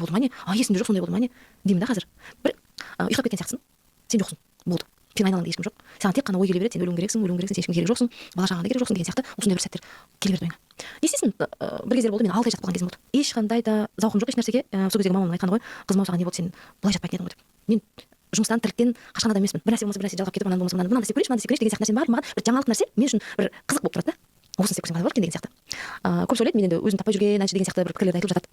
болды ма не, есімде жоқ, сондай болды ма не деймін да қазір. Бір ұйықтап кеткен сияқтысың, сен жоқсың, болды. Сенің айналаңда ешкім жоқ. Саған тек қана ой келе береді, сен өлуің керексің, сен ешкімге керек жоқсың, бала шағаңа да керек жоқсың деген сияқты осындай бір сәттер келе берді ойыңа. Не істейсің? Бір кездер болды, мен 6 ай жатып қалған кезім болды. Ешқандай да зауқым жоқ еш нәрсеге. Сол кездегі мамамның айтқаны ғой, қызым ау саған не болды, сен былай жатпайтын едің ғой деп. Мен жұмыстан тірліктен қашқан адам емеспін. Бір нәрсе болмаса бір нәрсе жалғап кетіп, ананы болмаса мынаны істеп көрейінші, деген сияқты нәрсе бар. Маған бір жаңалық нәрсе мен үшін бір қызық болып тұрады да. Осыны істеп көрсем қалай болады екен деген сияқты. Көп сөйлейді, мен енді өзім таппай жүрген әнші деген сияқты бір пікірлер айтылып жатады.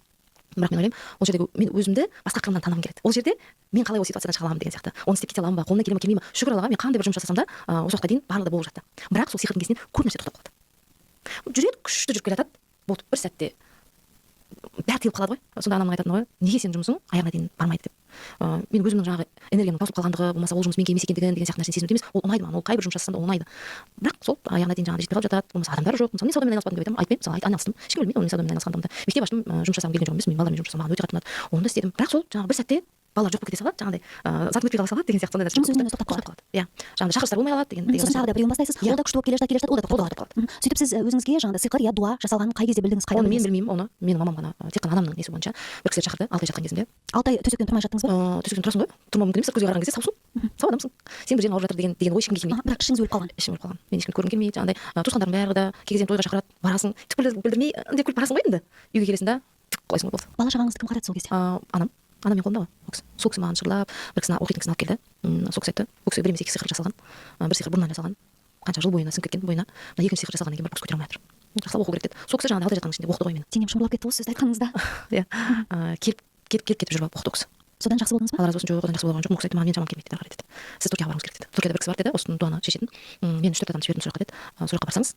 Бірақ мен ойлаймын, ол жердегі мен өзімді басқа қырымнан танығым келеді. Ол жерде мен қалай ол ситуациядан шыға аламын деген сияқты. Оны істеп кете аламын ба, қолымнан келе ме келмей ме? Шүкір Аллаға, мен қандай бір жұмыс жасасам да, осы уақытқа дейін барлығы да болып жатты. Бірақ сол сиқырдың кезінен көп нәрсе тоқтап қалды. Жүреді, күшті жүріп келе жатады. Болды, бір сәтте бәрі тиылып қалады ғой. Сонда анамның айтатыны ғой, неге сенің жұмысың аяғына дейін бармайды деп. Мен өзімнің жаңағы энергияның таусылып қалғандығы, болмаса ол жұмыс менге емес екендігін деген сияқты нәрсені сезінуді емес. Ол ұнайды маған, ол қай бір жұмыс жасасам да ұнайды. Бірақ сол аяғына дейін жаңағы жетпей қалып жатады, болмаса адамдар жоқ. Мысалы мен саудамен айналыспадым деп айтамын, айтпаймын, мысалы айналыстым. Ешкім білмейді, мен саудамен айналысқандығымды. Мектеп аштым, жұмыс жасағым келген жоқ емес, мен балалармен жұмыс жасау маған өте қатты ұнады. Оны да істедім. Бірақ сол жаңағы бір сәтте балалар жоқ болып кете салады, жаңағыдай затым өтпей қала салады деген сияқты сондай нәрсе тоқтап қалады. Иә, жаңағыдай шақырыстар болмай қалады деген. Сосын тағы да біреуін бастайсыз, ол да күшті болып келе жатады, ол да тоқтап қалады. Сөйтіп сіз өзіңізге жаңағыдай сиқыр я дуа жасалғанын қай кезде білдіңіз, қайда оны мен білдіңіз? білмеймін, оны менің мамам ғана, тек қана анамның несі бойынша бір кісілер шақырды 6 ай жатқан кезімде. 6 ай төсектен тұрмай жаттыңыз ба? Төсектен тұрасың ғой, тұрмау мүмкін емес, көзге қараған кезде саусың, сау адамсың, сен бір жерің ауырып жатыр деген ой ешкімге келмейді. Бірақ ішіңіз өліп қалған. Ішім өліп қалған, мен ешкімді көргім келмейді, жаңағыдай туысқандардың бәрі да кей кезден тойға шақырады, барасың, түк білдірмей үндеп күліп барасың ғой енді, үйге келесің да қойсың болды. Бала шағаңызды кім қарады сол кезде? Анам мен қолымда ғой. Сол кісі маған шырлап, бір кісіні оқитын кісіні алып келді. Сол кісі айтты, бұл кісі бір емес 2 сиқыр жасалған. Бір сиқыр бұрыннан жасалған. Қанша жыл бойына сіңіп кеткен бойына. Мына екінші сиқыр жасалғаннан кейін бір бұл кісі көтере алмай жатыр. Жақсылап оқу керек деді. Сол кісі жаңағыдай 6 ай жатқанның ішінде оқыды ғой мені. Денем шымырлап кетті осы сөзді айтқаныңызда. Иә. Келіп жүріп оқыды ол кісі. Содан жақсы болдыңыз ба? Алла разы болсын, жоқ, одан жақсы болған жоқ. Ол кісі айтты, маған мен шамам келмейді деді, деді. Сіз Түркияға баруыңыз керек деді. Түркияда бір кісі бар деді, осының дуаны шешетін. Мен 3-4 адамды жібердім сол жаққа деді. Сол жаққа барсаңыз,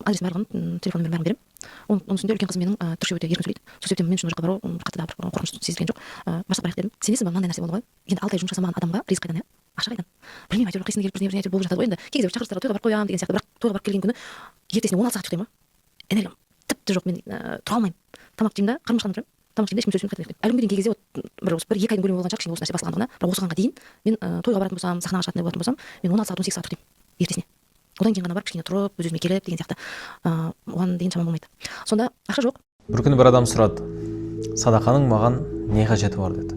адресін барлығын, телефон нөмірін бәрін беремін. Оның үстінде үлкен қызым менің түркше өте еркін сөйлейді. Сол себептен мен үшін ол жаққа бару қатты да бір қорқыныш сезілген жоқ. Барсақ барайық дедім. Сенесің ба, мынандай нәрсе болды ғой. Енді 6 ай жұмыс жасамаған адамға ризық қайдан, ақша қайдан? Білмеймін, әйтеуір қисыны келіп бірдеңе болып жатады ғой енді. Кей кезде шақырыстарға тойға барып қоямын деген сияқты, бірақ тойға барып келген күні ертесіне 16 сағат ұйықтаймын. Энергиям тіпті жоқ, мен тұра алмаймын. Тамақ жеймін да, қарным ашқаннан тұрамын. Тамақ жеймін да ешкім сөйлеспей қайтадан ұйықтаймын. Әлі күнге дейін кей кезде бір 2 айдың көлемі болған шығар, кішкене осы нәрсе басылғандығына, бірақ осығанға дейін мен тойға баратын болсам, сахнаға шығатын болатын болсам, мен 16 сағат 18 сағат ұйықтаймын ертесіне. Одан кейін ғана барып кішкене тұрып, өз өзіме келіп деген сияқты. Оған дейін шамам болмайды. Сонда ақша жоқ. Бір күні бір адам сұрады, садақаның маған не қажеті бар деді.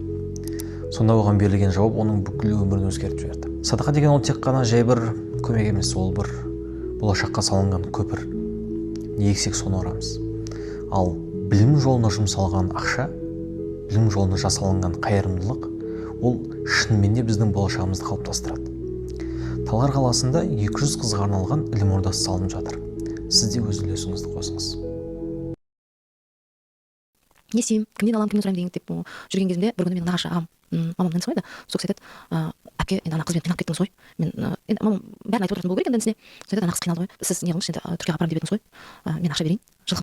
Сонда оған берілген жауап оның бүкіл өмірін өзгертіп жіберді. Садақа деген ол тек қана жай бір көмек емес, ол бір болашаққа салынған көпір. Не ексек соны орамыз. Ал білім жолына жұмсалған ақша, білім жолына жасалынған қайырымдылық, ол шынымен де біздің болашағымызды қалыптастырады. Талғар қаласында 200 қызға арналған ілім ордасы салынып жатыр. Сіз де өз үлесіңізді қосыңыз. Не істеймін, кімнен аламын, кімнен сұраймын деп жүрген кезімде бір күні менің нағашы ағам, мамамның інісі ғой да, сол кісі айтады, әпке, енді ана қызбен қиналып кеттіңіз ғой. Мен енді мамам бәрін айтып отыратын болу керек енді інісіне. Сол айтады, ана қыз қиналды ғой. Сіз не қылыңызшы, енді Түркияға барамын деп едіңіз ғой. Мен ақша берейін, жылқы